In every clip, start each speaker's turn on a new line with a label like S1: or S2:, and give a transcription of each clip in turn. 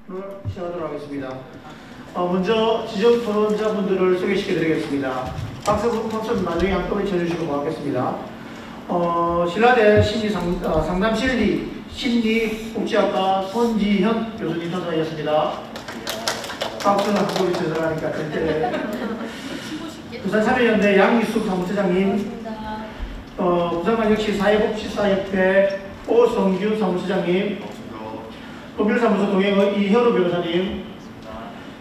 S1: 시작하도록 하겠습니다. 먼저 지정 토론자분들을 소개시켜드리겠습니다. 박수 나중에 한꺼번에 쳐주시고 고맙겠습니다. 신라대 상담심리 심리복지학과 손지현 교수님 참석하셨습니다. 박수는 한꺼번에 쳐들어가니까 절대. 부산참여연대 양희숙 사무처장님, 부산광역시 사회복지사협회 오성규 사무처장님, 법률사무소 동행의 이현우 변호사님,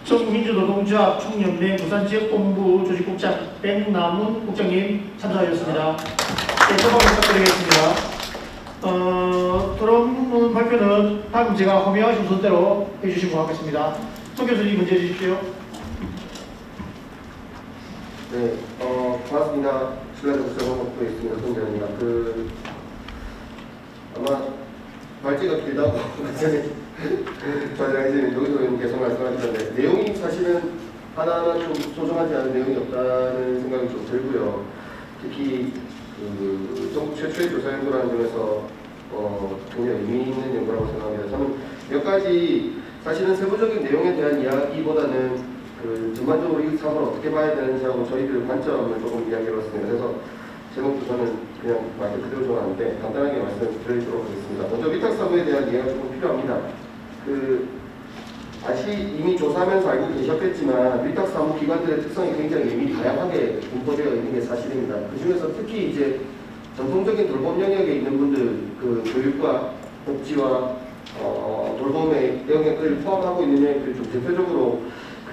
S1: 전국민주노동조합 총연맹 부산지역본부 조직국장 백남훈 국장님 참석하셨습니다. 네, 소감 부탁드리겠습니다. 토론 발표는 방금 제가 허명하신 순서대로 해주시고 하겠습니다. 송 교수님 먼저 해주십시오.
S2: 네, 반갑습니다. 신라대 국제공업부에 있습니다. 손재현입니다. 아마 발제가 길다고 저희가 이제 여기서 계속 말씀하셨는데 내용이 사실은 하나하나 좀 소중하지 않은 내용이 없다는 생각이 좀 들고요. 특히 전국 최초의 조사 연구라는 점에서 굉장히 의미 있는 연구라고 생각합니다. 저는 몇 가지 사실은 세부적인 내용에 대한 이야기보다는 전반적으로 이 사업을 어떻게 봐야 되는지하고 저희들 관점을 조금 이야기해봤습니다. 그래서 제목도 저는 그냥 말 그대로 좋아하는데 간단하게 말씀드리도록 하겠습니다. 먼저 위탁사무에 대한 이해가 조금 필요합니다. 이미 조사하면서 알고 계셨겠지만 위탁사무 기관들의 특성이 굉장히 이미 다양하게 분포되어 있는 게 사실입니다. 그 중에서 특히 이제 전통적인 돌봄 영역에 있는 분들, 교육과 복지와 돌봄의 영역을 포함하고 있는 영역들이 좀 대표적으로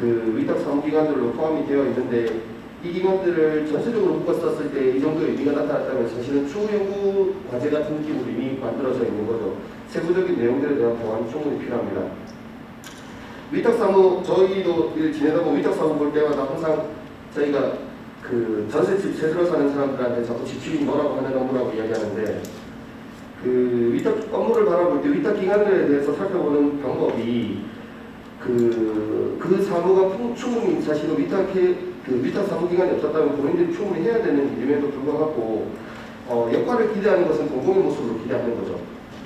S2: 위탁사무기관들로 포함이 되어 있는데 이 기관들을 전체적으로 묶었었을 때 이 정도의 의미가 나타났다면 사실은 추후 연구 과제 같은 느낌으로 이미 만들어져 있는 거죠. 세부적인 내용들에 대한 보완이 충분히 필요합니다. 위탁사무, 저희도 일 지내다 보면 위탁사무 볼 때마다 항상 저희가 전셋집 새들어 사는 사람들한테 자꾸 집주인이 뭐라고 하는 업무라고 이야기하는데 위탁 업무를 바라볼 때 위탁기관들에 대해서 살펴보는 방법이 그 사무가 충분히 사실은 위탁 사무기관이 없었다면 본인들이 충분히 해야 되는 일임에도 불구하고 역할을 기대하는 것은 공공의 모습으로 기대하는 거죠.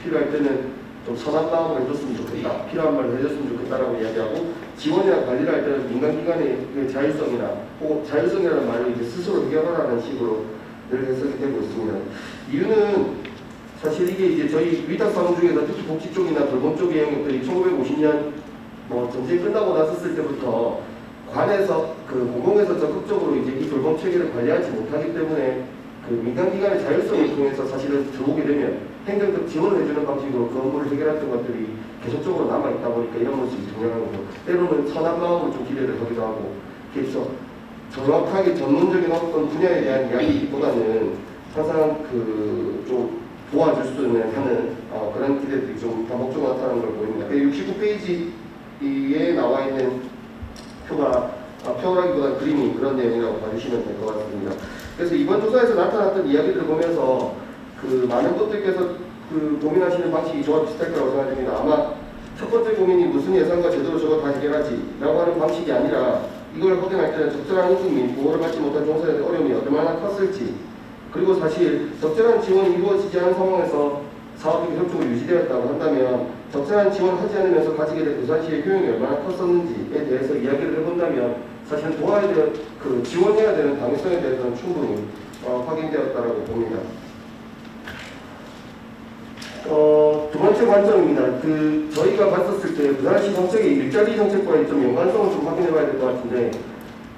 S2: 필요할 때는 좀 선한 마음을 해줬으면 좋겠다, 필요한 말을 해줬으면 좋겠다라고 이야기하고 지원이나 관리를 할 때는 민간기관의 자율성이나 혹은 자율성이라는 말을 이제 스스로 해결하라는 식으로 늘 해석이 되고 있습니다. 이유는 사실 이게 이제 저희 위탁사무 중에서 특히 복지 쪽이나 돌봄 쪽의 영역들이 1950년 전쟁이 끝나고 났었을 때부터 관에서 공공에서 적극적으로 이제 이 돌봄 체계를 관리하지 못하기 때문에 민간기관의 자율성을 통해서 사실은 들어오게 되면 행정적 지원을 해주는 방식으로 그 업무를 해결했던 것들이 계속적으로 남아있다 보니까 이런 모습이 등장하는 거죠. 때로는 선한 마음으로 좀 기대를 하기도 하고, 그래서 정확하게 전문적인 어떤 분야에 대한 이야기보다는 항상 좀 도와줄 수 있는 하는 그런 기대들이 좀 반복적으로 나타나는 걸 보입니다. 69페이지에 나와 있는 표라기보다 그림이 그런 내용이라고 봐주시면 될 것 같습니다. 그래서 이번 조사에서 나타났던 이야기들을 보면서 많은 분들께서 고민하시는 방식이 저와 비슷할 거라고 생각합니다. 아마 첫 번째 고민이 무슨 예산과 제도로 저거 다 해결하지 라고 하는 방식이 아니라 이걸 확인할 때는 적절한 임금 및 보호를 받지 못한 종사자의 어려움이 얼마나 컸을지, 그리고 사실 적절한 지원이 이루어지지 않은 상황에서 사업이 계속적으로 유지되었다고 한다면 적절한 지원을 하지 않으면서 가지게 된 부산시의 효용이 얼마나 컸었는지에 대해서 이야기를 해본다면 사실은 도와야 될, 지원해야 되는 당위성에 대해서는 충분히 확인되었다고 봅니다. 두 번째 관점입니다. 저희가 봤었을 때 부산시 정책의 일자리 정책과의 좀 연관성을 좀 확인해봐야 될 것 같은데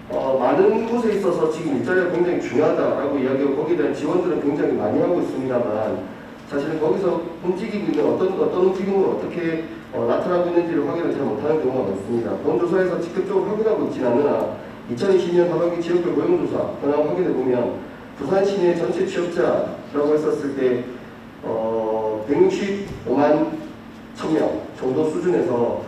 S2: 많은 곳에 있어서 지금 일자리가 굉장히 중요하다라고 이야기하고 거기에 대한 지원들은 굉장히 많이 하고 있습니다만 사실은 거기서 움직이고 있는 어떤 움직임으로 어떻게 나타나고 있는지를 확인을 잘 못하는 경우가 많습니다. 본 조사에서 직접적으로 확인하고 있지는 않으나 2020년 하반기 지역별 고용조사 현황 확인해보면 부산 시내 전체 취업자라고 했었을 때 165만 1000명 정도 수준에서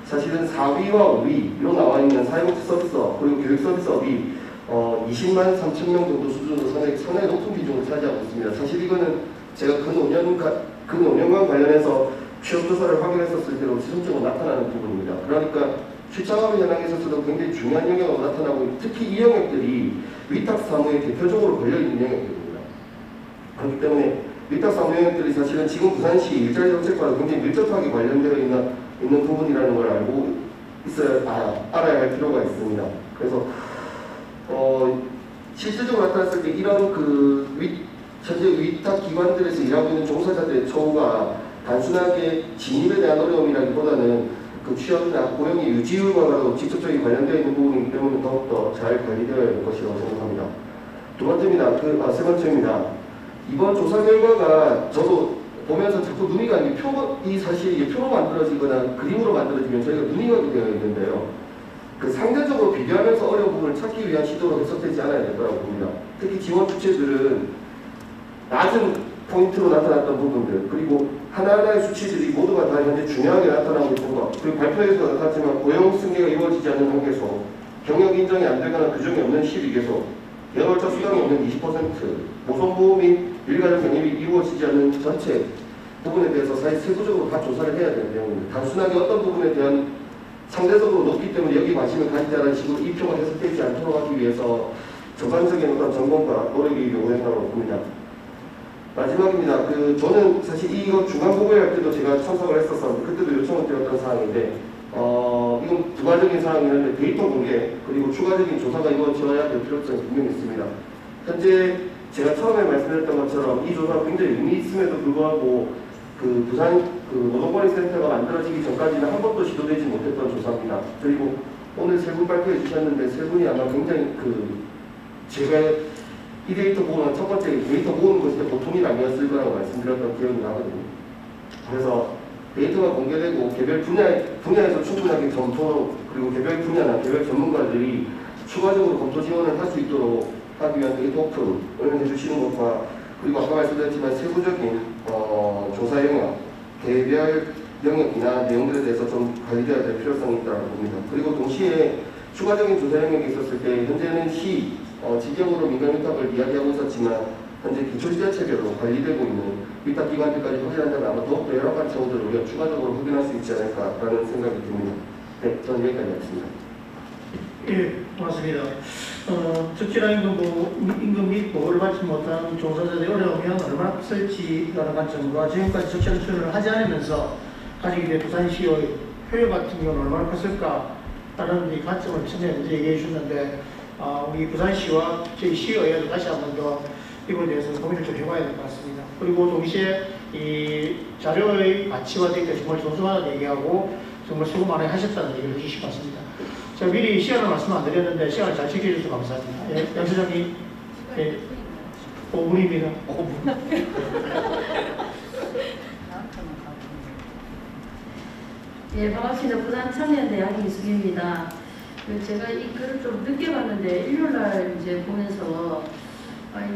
S2: 사실은 4위와 5위로 나와 있는 사회복지 서비스업 그리고 교육 서비스업이 20만 3,000명 정도 수준으로 상당히 높은 비중을 차지하고 있습니다. 사실 이거는 제가 근 5년간 관련해서 취업조사를 확인했었을 때로 지속적으로 나타나는 부분입니다. 그러니까 취창업 현황에 있어서도 굉장히 중요한 영역으로 나타나고 특히 이 영역들이 위탁사무에 대표적으로 걸려있는 영역들입니다. 그렇기 때문에 위탁사무 영역들이 사실은 지금 부산시 일자리 정책과도 굉장히 밀접하게 관련되어 있는 있는 부분이라는 걸 알고 알아야 할 필요가 있습니다. 그래서 실질적으로 나타났을 때 이런 현재 위탁 기관들에서 일하고 있는 종사자들의 처우가 단순하게 진입에 대한 어려움이라기보다는 그 취업이나 고용의 유지율과도 직접적인 관련되어 있는 부분이기 때문에 더욱더 잘 관리되어야 할 것이라고 생각합니다. 세 번째입니다. 이번 조사 결과가 저도 보면서 자꾸 눈이 가는 게 이 사실 표로 만들어지거나 그림으로 만들어지면 저희가 눈이 가게 되어 있는데요. 그 상대적으로 비교하면서 어려운 부분을 찾기 위한 시도로 해석되지 않아야 될 거라고 봅니다. 특히 지원 주체들은 낮은 포인트로 나타났던 부분들, 그리고 하나하나의 수치들이 모두가 다 현재 중요하게 나타나고 있는 것, 그리고 발표에서 나타났지만 고용 승계가 이루어지지 않는 한계소, 경력 인정이 안 되거나 규정이 없는 12개소, 연월자 수당이 없는 20%, 보험보험 및 일가족 병입이 이루어지지 않는 전체 부분에 대해서 사실 세부적으로 다 조사를 해야 되는 내용입니다. 단순하게 어떤 부분에 대한 상대적으로 높기 때문에 여기 관심을 가지자는 식으로 이 표가 해석되지 않도록 하기 위해서 전반적인 어떤 점검과 노력이 요구된다고 봅니다. 마지막입니다. 저는 사실 이거 중간 보고할 때도 제가 참석을 했었었는데 그때도 요청을 드렸던 사항인데 이건 부가적인 사항이었는데 데이터 공개 그리고 추가적인 조사가 이루어져야 될 필요성이 분명히 있습니다. 현재 제가 처음에 말씀드렸던 것처럼 이 조사가 굉장히 의미 있음에도 불구하고 부산 노동권익센터가 만들어지기 전까지는 한 번도 시도되지 못했던 조사입니다. 그리고 오늘 세 분 발표해 주셨는데 세 분이 아마 굉장히 제가 이 데이터 보고는 첫 번째 데이터 모으는 것이 보통이 아니었을 거라고 말씀드렸던 기억이 나거든요. 그래서 데이터가 공개되고 개별 분야에서 충분하게 검토 그리고 개별 분야나 개별 전문가들이 추가적으로 검토 지원을 할 수 있도록 하기 위한 데이터 오픈을 해주시는 것과 그리고 아까 말씀드렸지만 세부적인 조사 영역, 개별 영역이나 내용들에 대해서 좀 관리되어야 될 필요성이 있다고 봅니다. 그리고 동시에 추가적인 조사 영역이 있었을 때 현재는 지경으로 민간 위탁을 이야기하고 있었지만 현재 기초지자체별로 관리되고 있는 위탁기관들까지 확인한다면 아마 더욱더 여러 가지 정보들을 우리가 추가적으로 확인할 수 있지 않을까라는 생각이 듭니다. 네, 저는 여기까지 하겠습니다.
S1: 예, 고맙습니다. 적절한 임금 및 보호를 받지 못한 종사자들의 어려움이 얼마나 컸을지라는 관점과 지금까지 적절한 수련을 하지 않으면서 가지게 된 부산시의 효율 같은 경우는 얼마나 컸을까라는 관점을 처음에 먼저 얘기해 주셨는데 우리 부산시와 저희 시의회도 다시 한 번 더 이거에 대해서 고민을 좀 해봐야 될 것 같습니다. 그리고 동시에 이 자료의 가치와 데이터 정말 존중하는 얘기하고 정말 수고 많이 하셨다는 얘기를 해주실 것 같습니다. 제가 미리 시간을 말씀 안 드렸는데 시간을 잘 지켜주셔서 감사합니다. 예, 양 소장님, 예, 5분입니다. 5분.
S3: 예, 반갑습니다. 부산 청년대 양희숙입니다. 제가 이 글을 좀 늦게 봤는데 일요일날 이제 보면서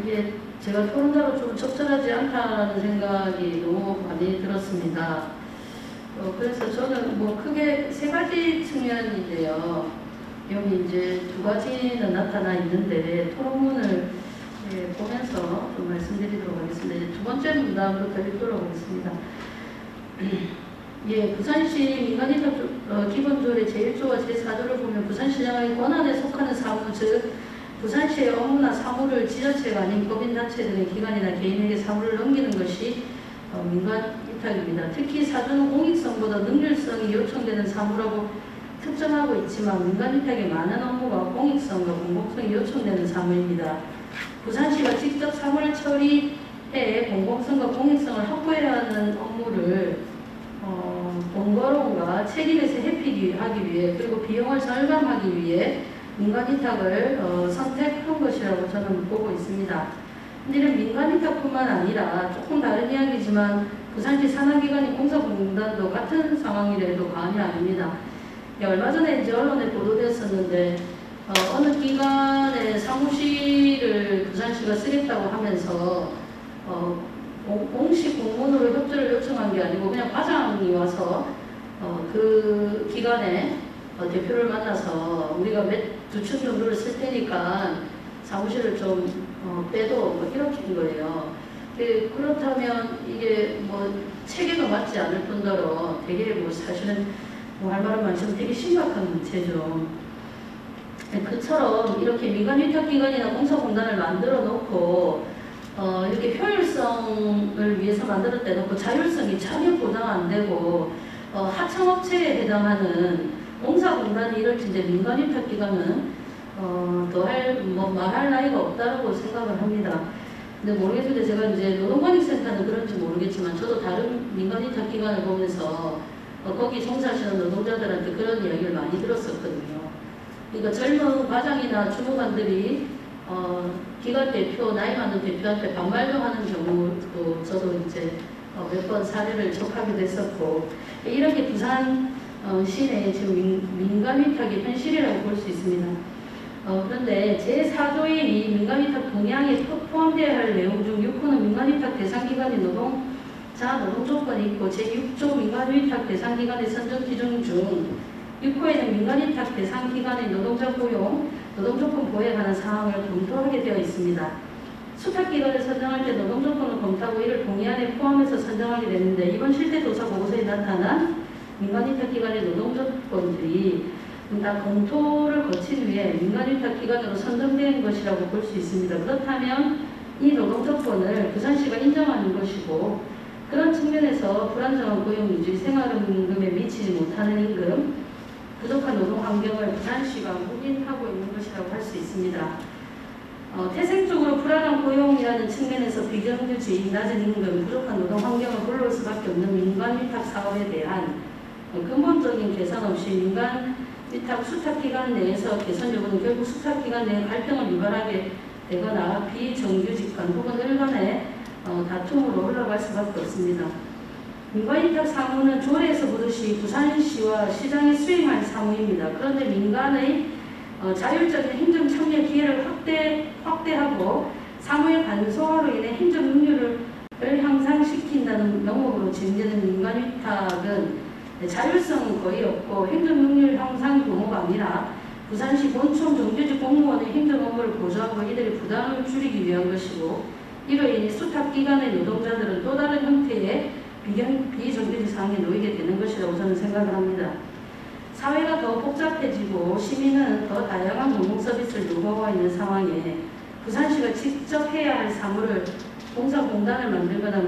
S3: 이게 제가 토론자로 좀 적절하지 않다라는 생각이 너무 많이 들었습니다. 그래서 저는 크게 세 가지 측면인데요. 여기 이제 두 가지는 나타나 있는데 토론문을 보면서 좀 말씀드리도록 하겠습니다. 이제 두 번째 문단부터 읽도록 하겠습니다. 예, 부산시 민간위탁 기본조례 제1조와 제4조를 보면 부산시장의 권한에 속하는 사무, 즉 부산시의 업무나 사무를 지자체가 아닌 법인단체 등의 기관이나 개인에게 사무를 넘기는 것이 민간위탁입니다. 특히 사조는 공익성보다 능률성이 요청되는 사무라고 특정하고 있지만 민간위탁의 많은 업무가 공익성과 공공성이 요청되는 사무입니다. 부산시가 직접 사무를 처리해 공공성과 공익성을 확보해야 하는 업무를 번거로움과 책임에서 회피하기 위해 그리고 비용을 절감하기 위해 민간위탁을 선택한 것이라고 저는 보고 있습니다. 근데 이런 민간위탁뿐만 아니라 조금 다른 이야기지만 부산시 산하기관인 공사공단도 같은 상황이라 해도 과언이 아닙니다. 얼마 전에 이제 언론에 보도됐었는데 어느 기관의 사무실을 부산시가 쓰겠다고 하면서 공식 공문으로 협조를 요청한 게 아니고 그냥 과장이 와서 그 기관의 대표를 만나서 우리가 두 층 정도를 쓸 테니까 사무실을 좀 빼도 이렇게인 거예요. 그렇다면 이게 체계가 맞지 않을 뿐더러 되게 사실은 할 말은 많지만 되게 심각한 문제죠. 그처럼 이렇게 민간위탁기관이나 공사공단을 만들어 놓고 이렇게 효율성을 위해서 만들었다 놓고 자율성이 전혀 보장 안 되고 하청업체에 해당하는 공사공단이 이럴 텐데 민간위탁기관은 말할 나위가 없다고 생각을 합니다. 근데 모르겠는데 제가 이제 노동권익센터는 그런지 모르겠지만 저도 다른 민간위탁기관을 보면서 거기 종사하시는 노동자들한테 그런 이야기를 많이 들었었거든요. 그러니까 젊은 과장이나 주무관들이 기관 대표, 나이 많은 대표한테 반말도 하는 경우도 저도 이제 몇 번 사례를 접하기도 했었고, 이런 게 부산 시내 지금 민간위탁의 현실이라고 볼 수 있습니다. 그런데 제4조의 민간위탁 동향에 포함되어야 할 내용 중 6호는 민간위탁 대상기관의 노동조건이 있고 제6조 민간위탁 대상기관의 선정 기준 중 6호에는 민간위탁 대상기관의 노동자 고용, 노동조건 보호에 관한 사항을 검토하게 되어 있습니다. 수탁기관을 선정할 때 노동조건을 검토하고 이를 동의안에 포함해서 선정하게 되는데 이번 실태조사 보고서에 나타난 민간위탁기관의 노동조건들이 다 검토를 거친 후에 민간위탁기관으로 선정된 것이라고 볼 수 있습니다. 그렇다면 이 노동조건을 부산시가 인정하는 것이고 그런 측면에서 불안정한 고용유지, 생활임금에 미치지 못하는 임금, 부족한 노동 환경을 부산시가 묵인하고 있는 것이라고 할 수 있습니다. 태생적으로 불안한 고용이라는 측면에서 비정규직, 낮은 임금, 부족한 노동 환경을 불러올 수밖에 없는 민간위탁 사업에 대한 근본적인 개선 없이 민간위탁 수탁기관 내에서 개선 여부는 결국 수탁기관 내 갈등을 유발하게 되거나 비정규직 간 혹은 일간의 다툼으로 흘러갈 수밖에 없습니다. 민간위탁 사무는 조례에서 보듯이 부산시와 시장이 수행할 사무입니다. 그런데 민간의 자율적인 행정 참여 기회를 확대하고 사무의 간소화로 인해 행정 능률을 향상시킨다는 명목으로 진행되는 민간위탁은 자율성은 거의 없고 행정 능률 향상 도모가 아니라 부산시 본청 정규직 공무원의 행정 업무를 보조하고 이들의 부담을 줄이기 위한 것이고 이로 인해 수탁기관의 노동자들은 또 다른 형태의 비정규직 상황에 놓이게 되는 것이라고 저는 생각을 합니다. 사회가 더 복잡해지고 시민은 더 다양한 공공서비스를 요구하고 있는 상황에 부산시가 직접 해야 할 사무를 공사공단을 만들거나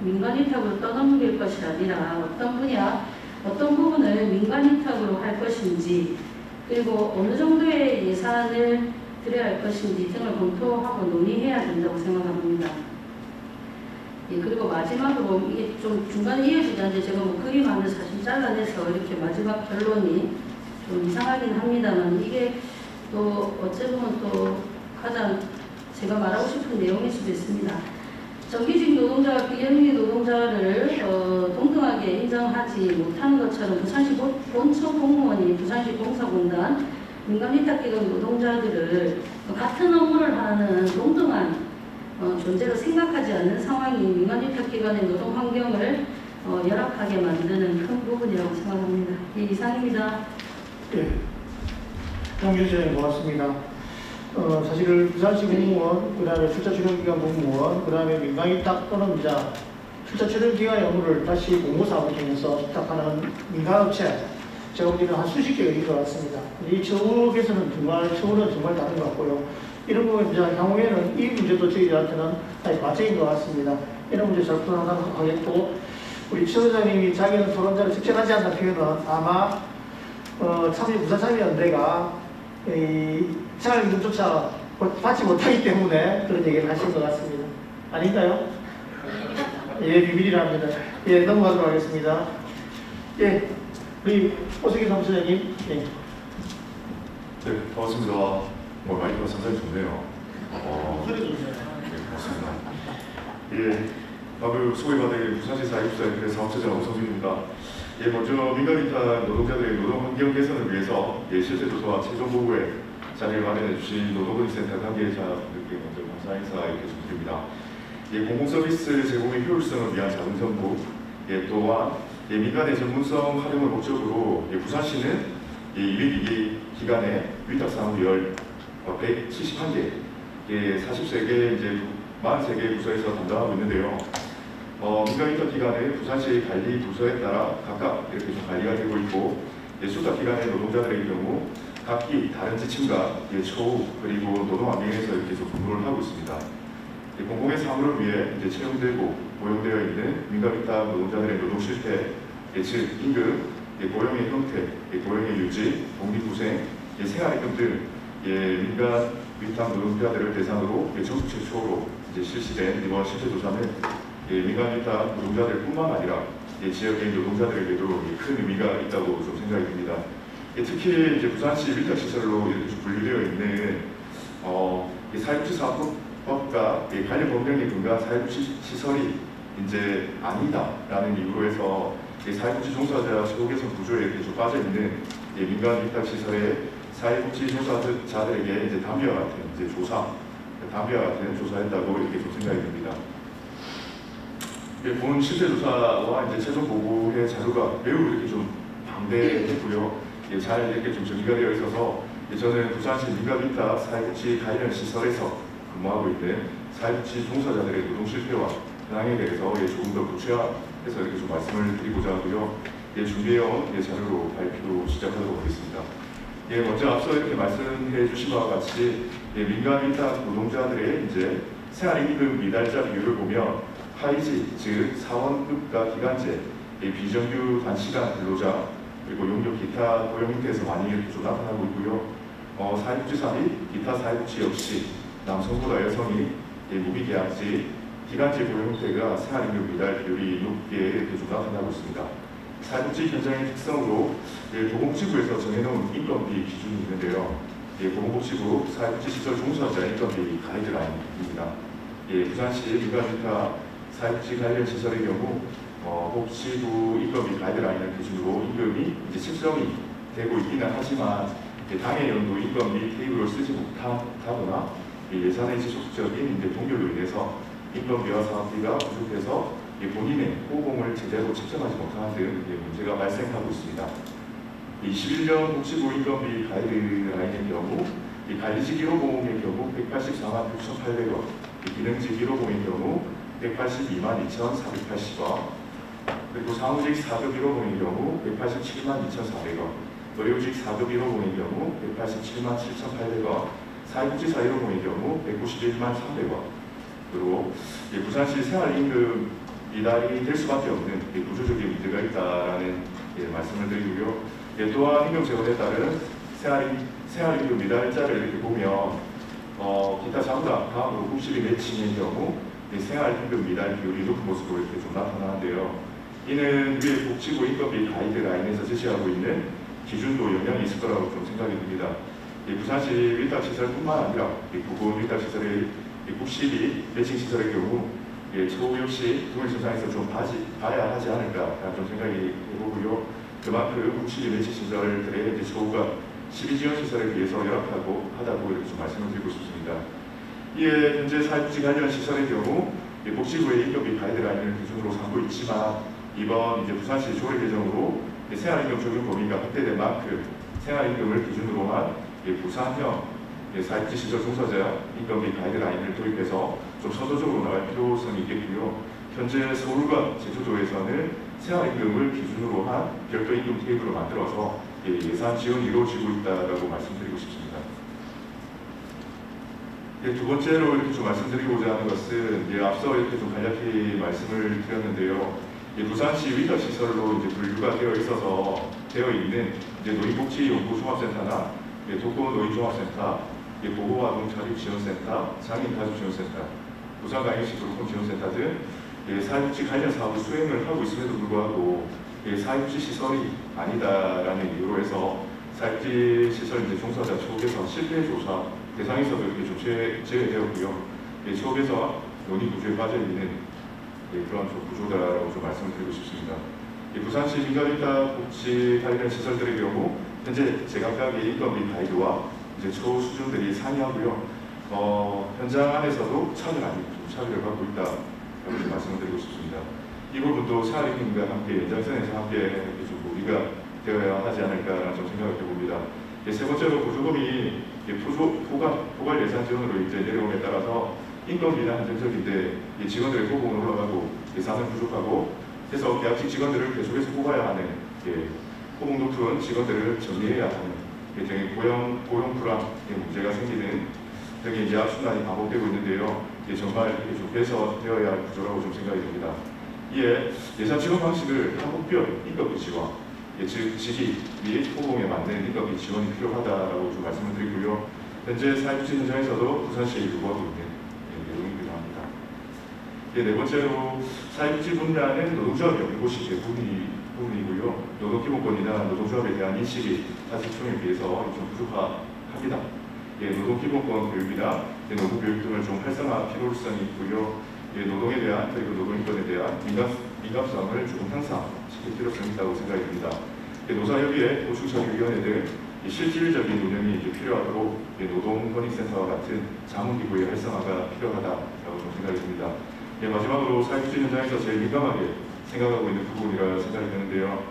S3: 민간위탁으로 떠넘길 것이 아니라 어떤 분야, 어떤 부분을 민간위탁으로 할 것인지 그리고 어느 정도의 예산을 들여야 할 것인지 등을 검토하고 논의해야 된다고 생각합니다. 예, 그리고 마지막으로 이게 좀 중간에 이어지지 않는데 제가 그림 안을 사실 잘라내서 이렇게 마지막 결론이 좀 이상하긴 합니다만 이게 또 어찌 보면 또 가장 제가 말하고 싶은 내용일 수도 있습니다. 정규직 노동자와 비정규직 노동자를 동등하게 인정하지 못하는 것처럼 부산시 본청 공무원이 부산시 공사공단 민간위탁기관 노동자들을 같은 업무를 하는 동등한 존재로 생각하지 않는 상황이 민간위탁기관의 노동 환경을 열악하게 만드는 큰 부분이라고 생각합니다. 예, 이상입니다.
S1: 예, 정규직님 고맙습니다. 사실 부산시 공무원, 그 다음에 출자 출연기관 공무원, 그 다음에 민간위탁 또는 출자 출연기관의 업무를 다시 공모사업을 통해서 부탁하는 민간업체, 제가 보기에는 한 수십 개가 있을 것 같습니다. 이 처우에서는 처우는 정말 다른 것 같고요. 이런 부분 향후에는 이 문제도 저희들한테는 과제인 것 같습니다. 이런 문제 잘 풀어나가도록 하겠고, 우리 최 회장님이 자기는 토론자를 직접 하지 않는 표현은 아마 부산참여연대가 생활임금조차 받지 못하기 때문에 그런 얘기를 하신 것 같습니다. 아닌가요? 예, 비밀이랍니다. 예, 넘어가도록 하겠습니다. 예, 우리 오석희 사무처장님. 예.
S4: 네, 반갑습니다. 마이크가 상당히 좋네요.
S1: 소리 좋네요.
S4: 네, 고맙습니다. 예, 소개받은 부산시 사회복지사회 사업처장 오성준입니다. 예, 먼저 민간위탁 노동자들의 노동 환경 개선을 위해서 실제조사와 최종 보고에 자리를 마련해 주신 노동권익센터 관계자분들께 먼저 감사 인사 이렇게 드립니다. 예, 공공서비스 제공의 효율성을 위한 자문 정보, 또한 민간의 전문성 활용을 목적으로 부산시는 202개 기관의 위탁사무열 171개, 43개 이제 43개 부서에서 담당하고 있는데요. 민간위탁 기관의 부산시의 관리 부서에 따라 각각 이렇게 좀 관리가 되고 있고, 수탁 기관의 노동자들의 경우 각기 다른 지침과 처우 그리고 노동 환경에서 이렇게 좀 근무를 하고 있습니다. 공공의 사무를 위해 이제 채용되고 고용되어 있는 민간위탁 노동자들의 노동 실태, 즉 임금, 고용의 형태, 고용의 유지, 독립후생, 생활임금 등 민간 위탁 노동자들을 대상으로 전국 최초로 실시된 이번 실태조사는 민간 위탁 노동자들뿐만 아니라 지역의 노동자들에게도 큰 의미가 있다고 좀 생각이 듭니다. 특히 부산시 위탁시설로 이렇게 좀 분류되어 있는 사회복지사업법과 관련 법령에 근거한 사회복지시설이 이제 아니다라는 이유로 해서 사회복지 종사자 소개선 구조에 이렇게 좀 빠져 있는 민간 위탁시설의 사회복지 종사자들에게 이제 다음과 같은 다음과 같은 조사했다고 이렇게 좀 생각이 듭니다. 본 실태조사와 최종 보고의 자료가 매우 이렇게 좀 방대했고요. 잘 이렇게 좀 정리가 되어 있어서 저는 부산시 민간 위탁 사회복지 관련 시설에서 근무하고 있는 사회복지 종사자들의 노동 실태와 현황에 대해서 조금 더 구체화해서 이렇게 좀 말씀을 드리고자 하고요. 준비해온 자료로 발표 시작하도록 하겠습니다. 먼저 앞서 이렇게 말씀해 주신 바와 같이 민간 위탁 노동자들의 생활임금 미달자 비율을 보면 하이지, 즉 사원급과 기간제, 비정규 단시간 근로자, 그리고 용역 기타 고용 형태에서 많이 이렇게 좀 나타나고 있고요. 사회복지사 및 기타 사회복지 역시 남성보다 여성이 무비계약직, 기간제 고용 형태가 생활임금 미달 비율이 높게 이렇게 좀 나타나고 있습니다. 사회복지 현장의 특성으로 보건복지부에서 정해놓은 인건비 기준이 있는데요. 보건복지부 사회복지시설 종사자 인건비 가이드라인입니다. 부산시 민간위탁 사회복지 관련 시설의 경우 복지부 인건비 가이드라인을 기준으로 임금이 책정이 되고 있기는 하지만 당해 연도 인건비 테이블을 쓰지 못하거나 예산의 지속적인 동결로 인해서 인건비와 사업비가 부족해서 본인의 호봉을 제대로 책정하지 못하는 등 문제가 발생하고 있습니다. 21년 복지부 인건비 가이드라인의 경우 관리직 1호봉의 경우 184만 6,800원, 기능직 1호봉의 경우 182만 2,480원, 그리고 사무직 4급 1호봉의 경우 187만 2,400원, 의료직 4급 1호봉의 경우 187만 7,800원, 사회복지사 1호봉의 경우 191만 300원, 그리고 부산시 생활임금 미달이 될 수밖에 없는 구조적인 문제가 있다라는 말씀을 드리고요. 또한 임금 재원에 따른 생활임금 미달자를 이렇게 보면 기타 자부담 다음으로 90이 매칭의 경우 생활임금 미달 비율이 높은 모습으로 이렇게 좀 나타나는데요. 이는 위에 복지부 인건비 가이드라인에서 제시하고 있는 기준도 영향이 있을 거라고 좀 생각이 듭니다. 부산시 위탁시설뿐만 아니라 구군 위탁시설의 90이 매칭시설의 경우 처우 역시 동일선상에서 좀 봐야 하지 않을까 좀 생각이 해보고요. 그만큼 90이 매칭시설들의 처우가 12지원시설에 비해서 열악하다고 이렇게 좀 말씀을 드리고 싶습니다. 이에 현재 사회복지 관련 시설의 경우 복지부의 인건비 가이드라인을 기준으로 삼고 있지만 이번 부산시 조례 개정으로 생활임금 적용 범위가 확대된 만큼 생활임금을 기준으로 한 부산형 사회복지시설 종사자 인건비 가이드라인을 도입해서 좀 서도적으로 나갈 필요성이 있겠고요. 현재 서울과 제주도에서는 생활임금을 기준으로 한 별도 임금 테이블을 만들어서 예산 지원이 이루어지고 있다고 말씀드리고 싶습니다. 두 번째로 이렇게 좀 말씀드리고자 하는 것은 앞서 이렇게 좀 간략히 말씀을 드렸는데요. 부산시 위탁시설로 분류가 되어 있는 노인복지연구종합센터나 독거노인종합센터, 보호아동자립지원센터, 장애인가족지원센터, 부산광역시 교육지원센터 등 사회복지 관련 사업을 수행을 하고 있음에도 불구하고 사회복지 시설이 아니다라는 이유로 해서 사회복지 시설 종사자 초기에서 실태 조사 대상에서도 이렇게 좀 제외되었고요. 초기에서 논의 구조에 빠져 있는 그런 좀 구조다라고 좀 말씀드리고 싶습니다. 부산시 민간위탁 복지 관련 시설들의 경우 현재 제각각의 인건비 가이드와 처우 수준들이 상이하고요. 현장 안에서도 차별을 받고 있다라고 좀 말씀을 드리고 싶습니다. 이 부분도 생활임금과 함께 연장선에서 함께 좀 논의가 되어야 하지 않을까라는 좀 생각을 해봅니다. 세 번째로 보조금이 포괄 예산 지원으로 내려옴에 따라서 인건비는 한정적인데 직원들의 소봉은 올라가고 예산은 부족하고 해서 계약직 직원들을 계속해서 뽑아야 하는 호봉 높은 직원들을 정리해야 하는 등의 고용 불안의 문제가 생기는 등의 악순환이 반복되고 있는데요. 정말 이렇게 좀 개선되어야 할 구조라고 좀 생각이 듭니다. 이에 예산 지원 방식을 한국별 인건비 지원, 즉 지기 및 호봉에 맞는 인건비 지원이 필요하다라고 좀 말씀을 드리고요. 현재 사회복지 현장에서도 부산시에 요구하고 있는 내용이기도 합니다. 네 번째로 사회복지 분야는 노동조합이 없는 곳이 대부분이고요. 노동기본권이나 노동조합에 대한 인식이 타직청에 비해서 좀 부족합니다. 노동기본권 교육이나 노동교육 등을 좀 활성화 필요성이 있고요. 노동에 대한 그리고 노동인권에 대한 민감성을 조금 향상시킬 필요성이 있다고 생각이 듭니다. 노사협의회, 보충처리위원회 등 실질적인 운영이 필요하도록 노동권익센터와 같은 자문기구의 활성화가 필요하다고 좀 생각이 듭니다. 마지막으로 사회복지 현장에서 제일 민감하게 생각하고 있는 부분이라 생각이 드는데요.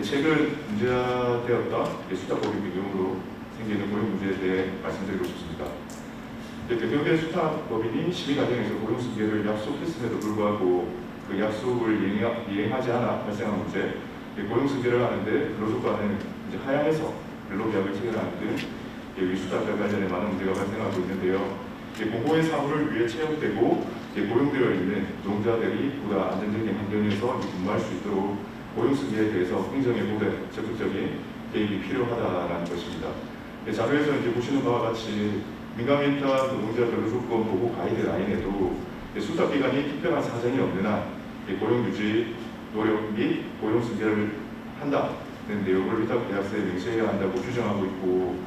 S4: 최근 문제되었던 수탁법인 등으로 생기는 고용 문제에 대해 말씀드리고 싶습니다. 대표된 수탁법인이 심의 과정에서 고용승계를 약속했음에도 불구하고 그 약속을 이행하지 않아 발생한 문제, 고용승계를 하는데 근로조건은 하향해서 근로계약을 체결하는 등 수탁과 관련해 많은 문제가 발생하고 있는데요. 공고의 사무를 위해 채용되고 고용되어 있는 노동자들이 보다 안정적인 환경에서 근무할 수 있도록 고용승계에 대해서 행정의 모든 적극적인 개입이 필요하다는 것입니다. 자료에서 보시는 바와 같이 민감인타 노동자 근로조건 보호 가이드라인에도 수탁기관이 특별한 사정이 없는 한 고용유지 노력 및 고용승계를 한다는 내용을 위탁계약서에 명시해야 한다고 규정하고 있고,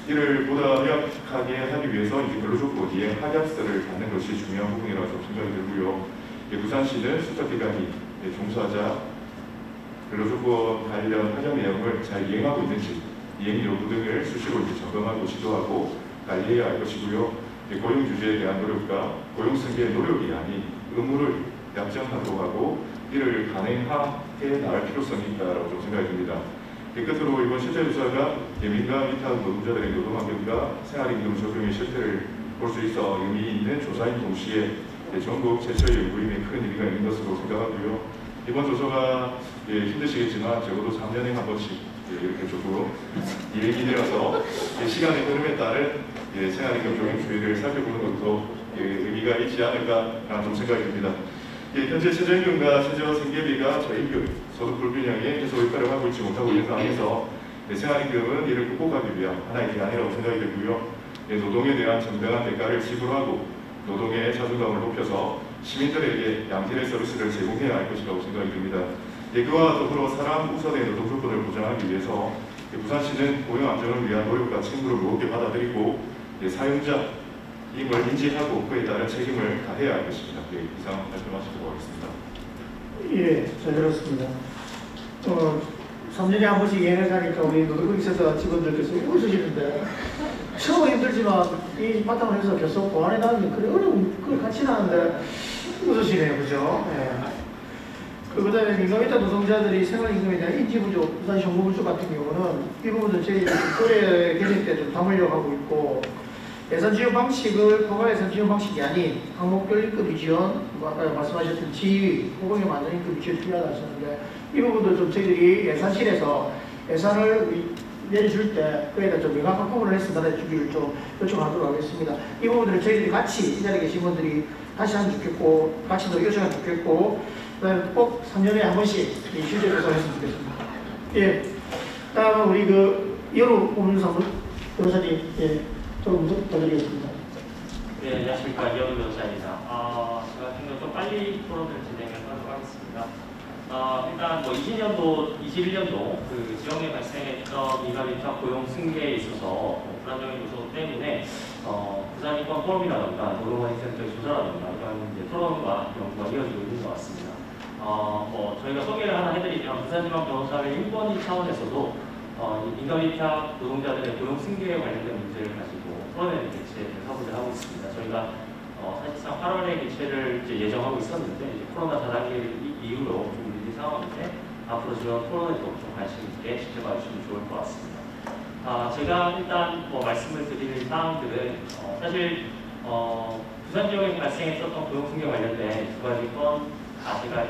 S4: 이를 보다 명확하게 하기 위해서 근로조건 이행 합약서를 받는 것이 중요한 부분이라고 생각이 들고요. 부산시는 수탁기관이 종사자 근로조건 관련 합약 내용을 잘 이행하고 있는지 이행 여부 등을 수시로 점검하고 지도하고 관리해야 할 것이고요. 고용주제에 대한 노력과 고용승계의 노력이 아닌 의무를 약정하도록 하고 이를 간행하게 나갈 필요성이 있다고 좀 생각이 듭니다. 끝으로 이번 실제조사가 민간 위탁 노동자들의 노동환경과 생활임금 적용의 실태를 볼 수 있어 의미 있는 조사인 동시에 전국 최초의 연구임에 큰 의미가 있는 것으로 생각하고요. 이번 조사가 힘드시겠지만 적어도 3년에 한 번씩 이렇게 조금 일기 되어서 시간의 흐름에 따른 생활임금 적용 추이를 살펴보는 것도 의미가 있지 않을까 좀 생각이 듭니다. 현재 최저임금과 최저생계비가 저임금, 소득 불균형에 계속 역할을 하고 있지 못하고 있는 상황에서 생활임금은 이를 극복하기 위한 하나의 대안이라고 생각이 되고요. 노동에 대한 정당한 대가를 지불하고 노동의 자존감을 높여서 시민들에게 양질의 서비스를 제공해야 할 것이라고 생각이 듭니다. 그와 더불어 사람 우선의 노동 조건을 보장하기 위해서 부산시는 고용 안정을 위한 노력과 책무를 무겁게 받아들이고 사용자 임을 인지하고 그에 따른 책임을 다해야 할 것입니다. 이상 말씀하시도록 하겠습니다.
S1: 예, 잘 들었습니다. 3년에 한 번씩 이행을 하니까 우리 노동권익센터 직원들께서 웃으시는데 처음은 힘들지만 이 바탕을 해서 계속 보완해 나가면 그래 어려운 걸 같이 나는데 웃으시네요, 그죠? 예. 그 다음에 민감위탁 노동자들이 생활임금에 대한 인지 부족, 부산시 정보 부족 같은 경우는 이 부분도 저희 올해 개정 때 좀 담으려고 하고 있고, 예산 지원 방식을 포괄 예산 지원 방식이 아닌 항목별 인건비 지원, 아까 말씀하셨던 지위, 호봉에 맞는 인건비 지원 필요하다 하셨는데 이 부분도 좀 저희들이 예산실에서 예산을 내줄 때 그에다 좀 명확한 부분을 해서 나눠주기를 좀 요청하도록 하겠습니다. 이 부분들을 저희들이 같이 이 자리에 계신 분들이 다시 하면 좋겠고 같이 더 요청하면 좋겠고 그다음에 꼭 3년에 한 번씩 실제 조사를 했으면 좋겠습니다. 예. 다음은 우리 이현우 법률사무 변호사님, 예, 조금 더 드리겠습니다.
S5: 네, 안녕하십니까. 이현우 변호사입니다. 제가 좀 빨리 토론을 진행을 하도록 하겠습니다. 일단 20년도, 21년도 그 지역에 발생했던 민감위탁 고용 승계에 있어서 불안정한 요소 때문에 부산인권 포럼이라든가 노동관리센터의 조사라든가 이런 토론과 연구가 이어지고 있는 것 같습니다. 저희가 소개를 하나 해드리면 부산지방변호사회 인권위 차원에서도 민감위탁 노동자들의 고용 승계에 관련된 문제를 가지고 토론회 개최를 사고를 하고 있습니다. 저희가 사실상 8월에 개최를 예정하고 있었는데 코로나 다단계 이후로 좀 밀린 상황인데 앞으로 저희 토론에도 좀 관심 있게 지켜봐 주시면 좋을 것 같습니다. 제가 일단 말씀을 드릴 사항들은 사실 부산 지역에 발생했었던 고용 승계 관련된 두 가지 건 제가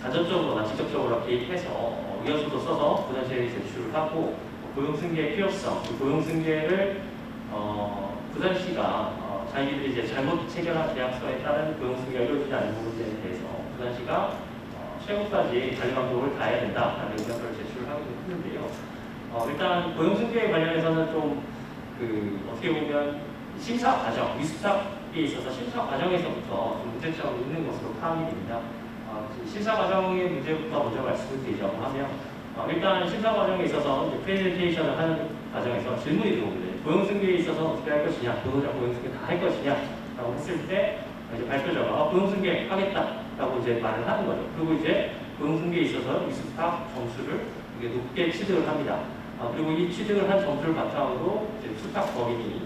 S5: 간접적으로나 직접적으로 개입해서 의견서도 써서 부산시에 제출을 하고 고용 승계의 필요성, 고용 승계를 부산시가 자기들이 이제 잘못 체결한 계약서에 따른 고용승계가 이루어지지 않는 부분에 대해서 부산시가 최고까지 관리감독을 다해야 된다라는 의견서를 제출하고 있는데요. 일단 고용승계 관련해서는 좀 어떻게 보면 심사 과정, 위수탁에 있어서 심사 과정에서부터 좀 문제점이 있는 것으로 파악이 됩니다. 심사 과정의 문제부터 먼저 말씀을 드리자고 하면 일단 심사 과정에 있어서 프레젠테이션을 하는 과정에서 질문이 들어오거든요. 고용승계에 있어서 어떻게 할 것이냐, 노동자 고용승계 다 할 것이냐 라고 했을 때 이제 발표자가 고용승계 하겠다라고 이제 말을 하는 거죠. 그리고 이제 고용승계에 있어서 위수탁 점수를 높게 취득을 합니다. 그리고 이 취득을 한 점수를 바탕으로 이제 수탁 법인이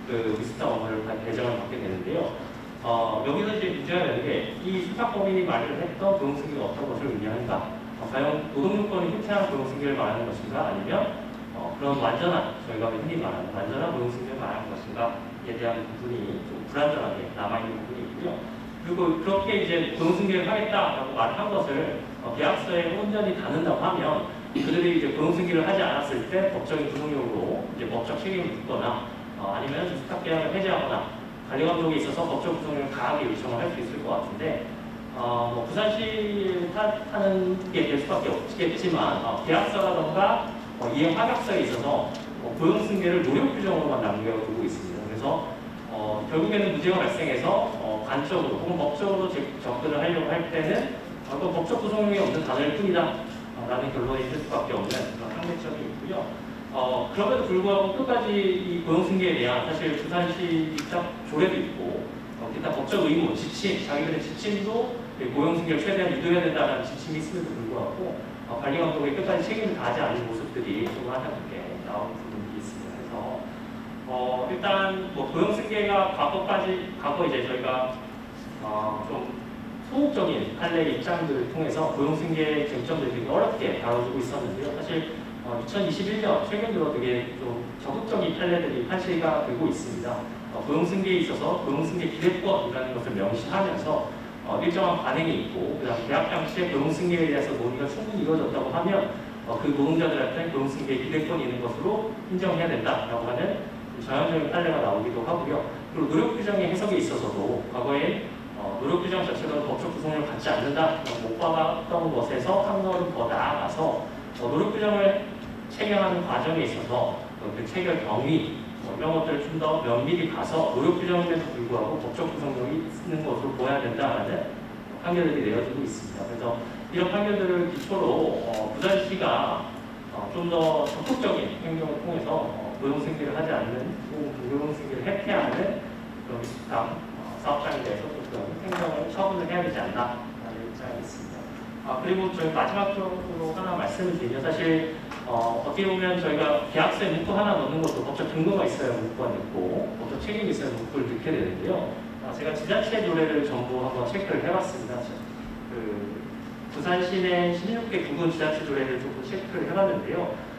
S5: 그 위수탁 업무를 배정을 받게 되는데요. 여기서 이제 문제가 되는 게 이 수탁 법인이 말을 했던 고용승계가 어떤 것을 의미하는가? 과연 노동요건이 휘태한 고용승계를 말하는 것인가? 아니면 그런 완전한, 저희가 흔히 말하는 완전한 고용승계를 말하는 것인가에 대한 부분이 좀 불안전하게 남아있는 부분이 있고요. 그리고 그렇게 이제 고용승계를 하겠다라고 말한 것을 계약서에 온전히 다룬다고 하면 그들이 이제 고용승계를 하지 않았을 때 법적인 구속력으로 이제 법적 책임을 묻거나 아니면 수탁 계약을 해제하거나 관리감독에 있어서 법적 구속력을 강하게 요청을 할 수 있을 것 같은데 부산시 탓하는 게 될 수밖에 없겠지만 계약서라던가 이행 합약서에 있어서 고용승계를 노력 규정으로만 남겨두고 있습니다. 그래서 결국에는 문제가 발생해서 간접으로 혹은 법적으로 접근을 하려고 할 때는 어떤 법적 구속력이 없는 단어일 뿐이다 라는 결론이 있을 수밖에 없는 그런 한계점이 있고요. 그럼에도 불구하고 끝까지 이 고용승계에 대한 사실 부산시 입장 조례도 있고 기타 법적 의무, 지침, 자기들의 지침도 고용승계를 최대한 유도해야 된다는 지침이 있음에도 불구하고 관리감독에 끝까지 책임을 다하지 않는 모습들이 좀 안타깝게 나오는 부분이 있습니다. 그래서 일단 고용승계가 과거 이제 저희가 좀 소극적인 판례 입장들을 통해서 고용승계 쟁점들이 되게 어렵게 다뤄지고 있었는데요. 사실 2021년 최근 들어 되게 좀 적극적인 판례들이 판시가 되고 있습니다. 고용승계에 있어서 고용승계 기대권이라는 것을 명시하면서 일정한 반응이 있고 그다음 계약 당시에 고용승계에 대해서 논의가 충분히 이루어졌다고 하면 그 노동자들한테 고용승계 기대권이 있는 것으로 인정해야 된다라고 하는 전형적인 판례가 나오기도 하고요. 그리고 노력규정의 해석에 있어서도 과거에 노력규정 자체가 법적 구성력을 갖지 않는다 못 받았던 것에서 한 걸음 더 나아가서 노력규정을 체결하는 과정에 있어서 그 체결 경위 이런 것들을 좀 더 면밀히 봐서 노력규정임에도 불구하고 법적 구성력이 있는 것으로 보아야 된다라는 판결들이 내려지고 있습니다. 그래서 이런 판결들을 기초로 부산시가 좀 더 적극적인 행정을 통해서 고용승계를 하지 않는 혹은 고용승계를 해태하는 그런 비슷한 사업장에 대해서 조금 행정을 처분을 해야 되지 않나라는 입장이 있습니다. 그리고 저희 마지막으로 하나 말씀을 드리면 사실 어떻게 보면 저희가 계약서에 문구 하나 넣는 것도 법적 근거가 있어야 문구가 넣고 법적 책임이 있어야 문구를 넣게 되는데요. 제가 지자체 조례를 전부 한번 체크를 해봤습니다. 부산시 내 16개 구군 지자체 조례를 조금 체크를 해봤는데요.